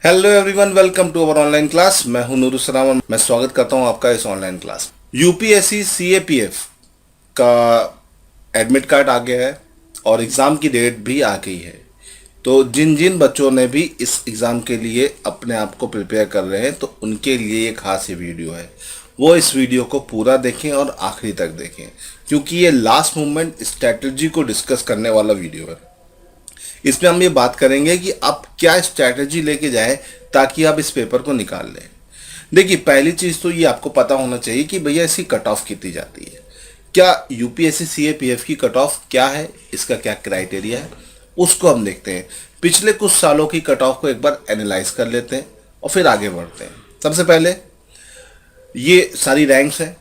Hello everyone, welcome to our online class. मैं हूं नूरुसलाम और मैं स्वागत करता हूं आपका इस ऑनलाइन क्लास। यूपीएससी सीएपीएफ का एडमिट कार्ड आ गया है और एग्ज़ाम की डेट भी आ गई है। तो जिन जिन बच्चों ने भी इस एग्ज़ाम के लिए अपने आप को प्रिपेयर कर रहे हैं तो उनके लिए एक खास ये वीडियो है। वो इस वीडियो को पूरा देखें और आखिरी तक देखें, क्योंकि ये लास्ट मोमेंट स्ट्रैटेजी को डिस्कस करने वाला वीडियो है। इसमें हम ये बात करेंगे कि आप क्या स्ट्रैटेजी लेके जाएं ताकि आप इस पेपर को निकाल लें। देखिए, पहली चीज़ तो ये आपको पता होना चाहिए कि भैया इसकी कट ऑफ कितनी जाती है। क्या यूपीएससी सीएपीएफ की कट ऑफ क्या है, इसका क्या क्राइटेरिया है, उसको हम देखते हैं। पिछले कुछ सालों की कट ऑफ को एक बार एनालाइज कर लेते हैं और फिर आगे बढ़ते हैं। सबसे पहले ये सारी रैंक्स हैं।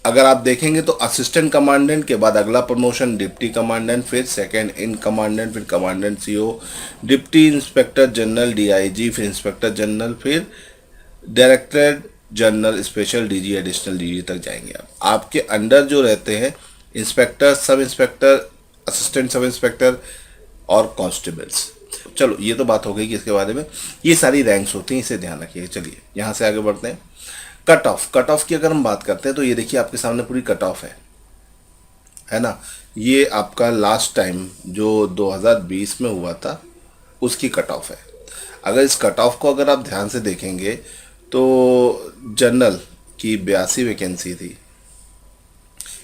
अगर आप देखेंगे तो असिस्टेंट कमांडेंट के बाद अगला प्रमोशन डिप्टी कमांडेंट, फिर सेकंड इन कमांडेंट, फिर commandant CO, deputy inspector general DIG, फिर इंस्पेक्टर जनरल, फिर director general special DG, additional DG तक जाएंगे। आप आपके अंडर जो रहते हैं inspector, sub inspector, assistant sub inspector और कांस्टेबल्स। चलो, ये तो बात हो गई कि इसके बारे में ये सारी रैंक्स होती हैं, इसे ध्यान रखिए। चलिए यहाँ से आगे बढ़ते हैं। कट ऑफ की अगर हम बात करते हैं तो ये देखिए आपके सामने पूरी कट ऑफ है ना। ये आपका लास्ट टाइम जो 2020 में हुआ था उसकी कट ऑफ है। अगर इस कट ऑफ को अगर आप ध्यान से देखेंगे तो जनरल की 82 वैकेंसी थी।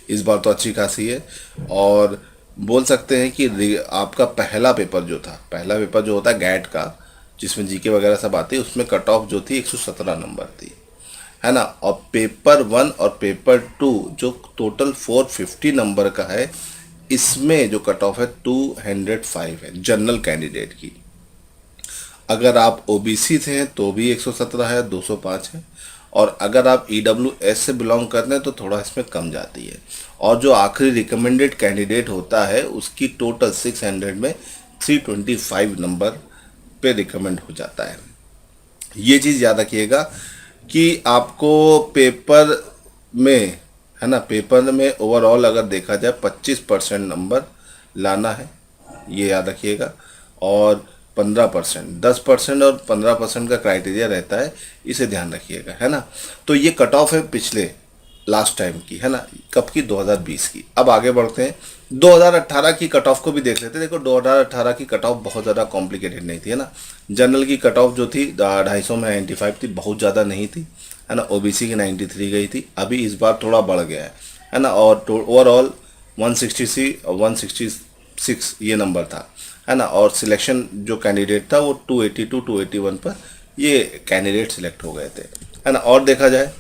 इस बार तो अच्छी खासी है और बोल सकते हैं कि आपका पहला पेपर जो होता है गैट का, जिसमें जीके वगैरह सब आती है, उसमें कट ऑफ जो थी 117 नंबर थी, है ना। और पेपर 1 और पेपर 2 जो टोटल 450 नंबर का है, इसमें जो कट ऑफ है 205 है जनरल कैंडिडेट की। अगर आप ओबीसी थे तो भी 117 है, 205 है। और अगर आप ईडब्ल्यूएस से बिलोंग करते हैं तो थोड़ा इसमें कम जाती है। और जो आखिरी रिकमेंडेड कैंडिडेट होता है उसकी टोटल 600 में 325 नंबर पे रिकमेंड हो जाता है। ये चीज़ याद रखिएगा कि आपको पेपर में, है ना, पेपर में ओवरऑल अगर देखा जाए 25% नंबर लाना है, ये याद रखिएगा। और 15%, 10% और 15% का क्राइटेरिया रहता है, इसे ध्यान रखिएगा, है ना। तो ये कट ऑफ है पिछले लास्ट टाइम की, है ना। कब की? 2020 की। अब आगे बढ़ते हैं, 2018 की कट ऑफ को भी देख लेते हैं। देखो 2018 की कट ऑफ बहुत ज़्यादा कॉम्प्लिकेटेड नहीं थी, है ना। जनरल की कट ऑफ जो थी 250 में 95 थी, बहुत ज़्यादा नहीं थी, है ना। ओबीसी की 93 गई थी। अभी इस बार थोड़ा बढ़ गया है ना। और ओवरऑल 160 और 166 ये नंबर था, है ना। और सिलेक्शन जो कैंडिडेट था वो 282 281 पर ये कैंडिडेट सिलेक्ट हो गए थे, है ना। और देखा जाए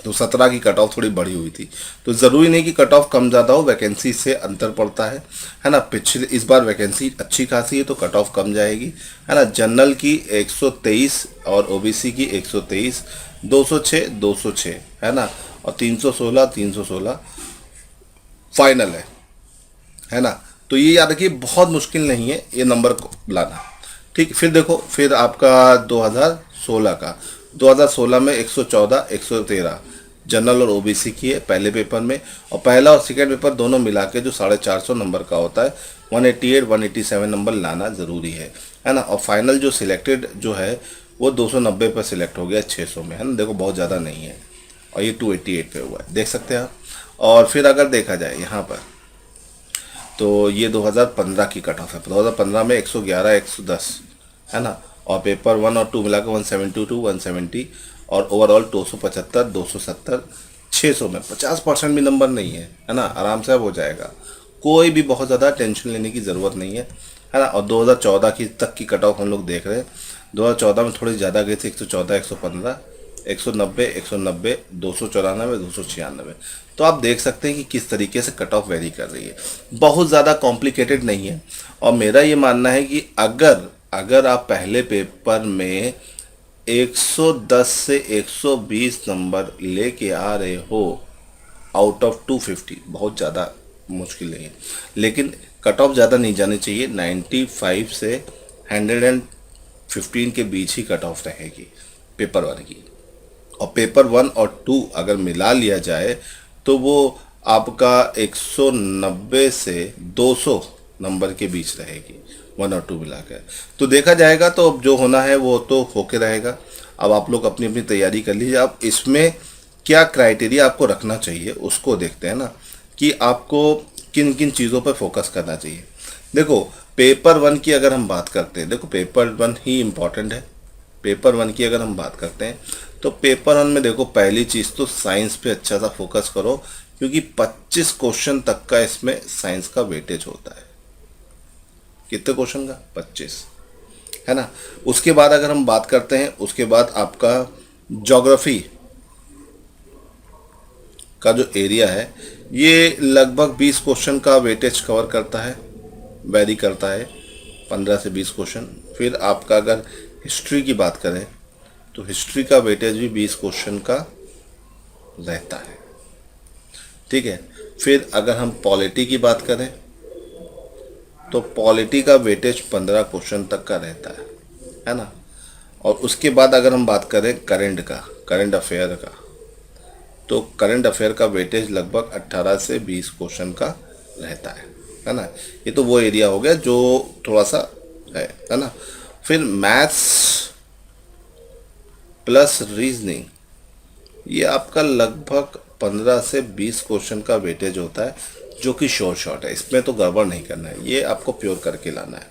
तो 17 की कट ऑफ थोड़ी बढ़ी हुई थी। तो ज़रूरी नहीं कि कट ऑफ कम ज़्यादा हो, वैकेंसी से अंतर पड़ता है ना। पिछले इस बार वैकेंसी अच्छी खासी है तो कट ऑफ कम जाएगी, है ना। जनरल की 123 और ओबीसी की 123, 206 है ना। और 316 फाइनल है ना। तो ये याद रखिए, बहुत मुश्किल नहीं है ये नंबर को लाना। ठीक, फिर देखो, फिर आपका 2016 में 114 113 जनरल और ओबीसी की है पहले पेपर में। और पहला और सेकेंड पेपर दोनों मिला के जो 450 नंबर का होता है, 188 187 नंबर लाना ज़रूरी है ना। और फाइनल जो सिलेक्टेड जो है वो 290 पर सिलेक्ट हो गया 600 में, है ना। देखो बहुत ज़्यादा नहीं है। और ये 288 पे हुआ है, देख सकते हैं आप। और फिर अगर देखा जाए यहाँ पर तो ये 2015 की कट ऑफ है। 2015 में 111 110, है ना। और पेपर 1 और 2 मिलाकर 172 170 और ओवरऑल 275 270, 600 में 50% भी नंबर नहीं है ना। आराम से अब हो जाएगा, कोई भी बहुत ज़्यादा टेंशन लेने की ज़रूरत नहीं है ना। और 2014 की तक की कट ऑफ हम लोग देख रहे हैं। 2014 में थोड़ी ज़्यादा गई थी, 114 115 190 190 294 296। तो आप देख सकते हैं कि किस तरीके से कट ऑफ वेरी कर रही है, बहुत ज़्यादा कॉम्प्लिकेटेड नहीं है। और मेरा ये मानना है कि अगर आप पहले पेपर में 110 से 120 नंबर लेके आ रहे हो आउट ऑफ 250, बहुत ज़्यादा मुश्किल नहीं है। लेकिन कट ऑफ ज़्यादा नहीं जानी चाहिए, 95 से 115 के बीच ही कट ऑफ रहेगी पेपर 1 की। और पेपर 1 और 2 अगर मिला लिया जाए तो वो आपका 190 से 200 नंबर के बीच रहेगी। 1 और 2 मिला के। तो देखा जाएगा, तो अब जो होना है वो तो होके रहेगा। अब आप लोग अपनी अपनी तैयारी कर लीजिए। अब इसमें क्या क्राइटेरिया आपको रखना चाहिए उसको देखते हैं ना, कि आपको किन किन चीज़ों पर फोकस करना चाहिए। देखो पेपर 1 की अगर हम बात करते हैं, देखो पेपर 1 ही इम्पॉर्टेंट है। पेपर 1 की अगर हम बात करते हैं तो पेपर 1 में देखो पहली चीज़ तो साइंस पे अच्छा सा फोकस करो, क्योंकि 25 क्वेश्चन तक का इसमें साइंस का वेटेज होता है। कितने क्वेश्चन का? 25, है ना। उसके बाद अगर हम बात करते हैं, उसके बाद आपका ज्योग्राफी का जो एरिया है ये लगभग 20 क्वेश्चन का वेटेज कवर करता है, वेरी करता है 15 से 20 क्वेश्चन। फिर आपका अगर हिस्ट्री की बात करें तो हिस्ट्री का वेटेज भी 20 क्वेश्चन का रहता है, ठीक है। फिर अगर हम पॉलिटी की बात करें तो पॉलिटी का वेटेज 15 क्वेश्चन तक का रहता है ना। और उसके बाद अगर हम बात करें करंट अफेयर का, तो करंट अफेयर का वेटेज लगभग 18 से 20 क्वेश्चन का रहता है ना। ये तो वो एरिया हो गया जो थोड़ा सा है ना। फिर मैथ्स प्लस रीजनिंग, ये आपका लगभग 15 से 20 क्वेश्चन का वेटेज होता है, जो कि शॉर्ट है। इसमें तो गड़बड़ नहीं करना है, ये आपको प्योर करके लाना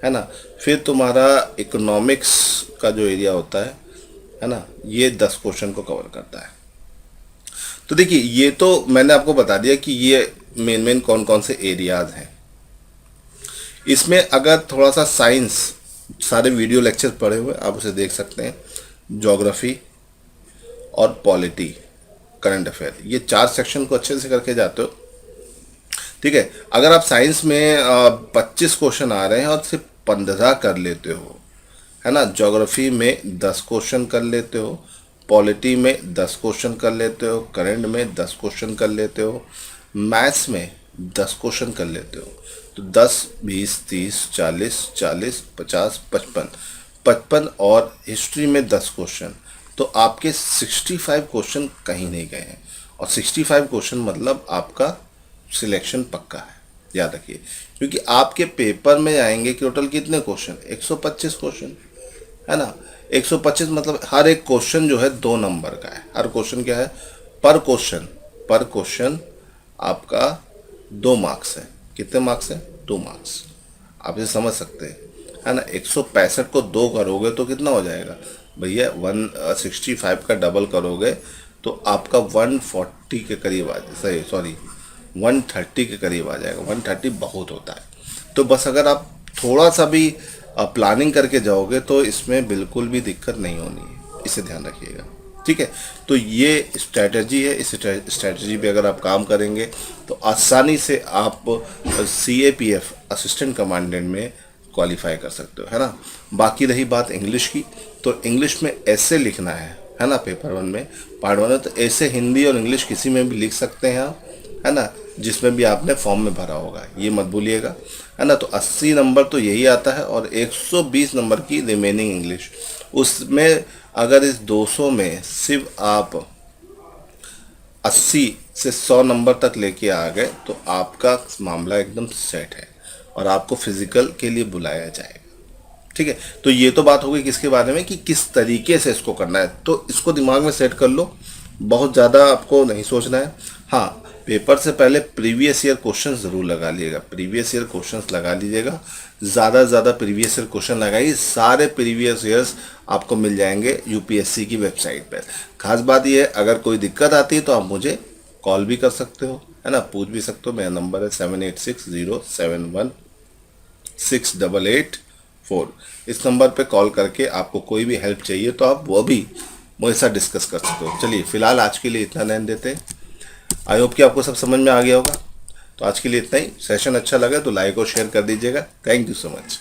है ना। फिर तुम्हारा इकोनॉमिक्स का जो एरिया होता है ना, ये 10 क्वेश्चन को कवर करता है। तो देखिए ये तो मैंने आपको बता दिया कि ये मेन कौन कौन से एरियाज हैं। इसमें अगर थोड़ा सा साइंस, सारे वीडियो लेक्चर पढ़े हुए आप उसे देख सकते हैं। ज्योग्राफी और पॉलिटी, करंट अफेयर, ये 4 सेक्शन को अच्छे से करके जाते हो, ठीक है। अगर आप साइंस में 25 क्वेश्चन आ रहे हैं और सिर्फ 15 कर लेते हो, है ना, ज्योग्राफी में 10 क्वेश्चन कर लेते हो, पॉलिटी में 10 क्वेश्चन कर लेते हो, करंट में 10 क्वेश्चन कर लेते हो, मैथ्स में 10 क्वेश्चन कर लेते हो, तो 10, 20, 30, 40, 40, 50, 55 और हिस्ट्री में 10 क्वेश्चन, तो आपके 65 क्वेश्चन कहीं नहीं गए हैं। और 65 क्वेश्चन मतलब आपका सिलेक्शन पक्का है, याद रखिए। क्योंकि आपके पेपर में आएंगे टोटल कितने क्वेश्चन? 125 क्वेश्चन, है ना। 125 मतलब हर एक क्वेश्चन जो है 2 नंबर का है। हर क्वेश्चन क्या है? पर क्वेश्चन आपका 2 मार्क्स है। कितने मार्क्स है? 2 मार्क्स। आप इसे समझ सकते हैं, है ना। 165 को 2 करोगे तो कितना हो जाएगा भैया? 165 का डबल करोगे तो आपका 140 के करीब आ जाए, सॉरी 130 के करीब आ जाएगा। 130 बहुत होता है। तो बस अगर आप थोड़ा सा भी प्लानिंग करके जाओगे तो इसमें बिल्कुल भी दिक्कत नहीं होनी है, इसे ध्यान रखिएगा, ठीक है। तो ये स्ट्रैटेजी है, इस स्ट्रैटेजी पे अगर आप काम करेंगे तो आसानी से आप CAPF असिस्टेंट कमांडेंट में क्वालिफाई कर सकते हो, है ना। बाकी रही बात इंग्लिश की, तो इंग्लिश में ऐसे लिखना है ना। पेपर 1 में पार्ट 1 में तो ऐसे हिंदी और इंग्लिश किसी में भी लिख सकते हैं आप, है ना, जिसमें भी आपने फॉर्म में भरा होगा, ये मत भूलिएगा, है ना। तो 80 नंबर तो यही आता है और 120 नंबर की रिमेनिंग इंग्लिश। उसमें अगर इस 200 में सिर्फ आप 80 से 100 नंबर तक लेके आ गए तो आपका मामला एकदम सेट है और आपको फिजिकल के लिए बुलाया जाएगा, ठीक है। तो ये तो बात हो गई किसके बारे में, कि किस तरीके से इसको करना है। तो इसको दिमाग में सेट कर लो, बहुत ज़्यादा आपको नहीं सोचना है। हाँ, पेपर से पहले प्रीवियस ईयर क्वेश्चन ज़रूर लगा लीजिएगा, प्रीवियस ईयर क्वेश्चंस लगा लीजिएगा, ज़्यादा से ज़्यादा प्रीवियस ईयर क्वेश्चन लगाइए। सारे प्रीवियस ईयर्स आपको मिल जाएंगे UPSC की वेबसाइट पर। खास बात यह है, अगर कोई दिक्कत आती है तो आप मुझे कॉल भी कर सकते हो, है ना, पूछ भी सकते हो। मेरा नंबर है 7860716884। इस नंबर पे कॉल करके आपको कोई भी हेल्प चाहिए तो आप वो भी मुझे साथ डिस्कस कर सकते हो। चलिए फिलहाल आज के लिए इतना ध्यान देते हैं। आई होप कि आपको सब समझ में आ गया होगा। तो आज के लिए इतना ही। सेशन अच्छा लगा तो लाइक और शेयर कर दीजिएगा। Thank you so much.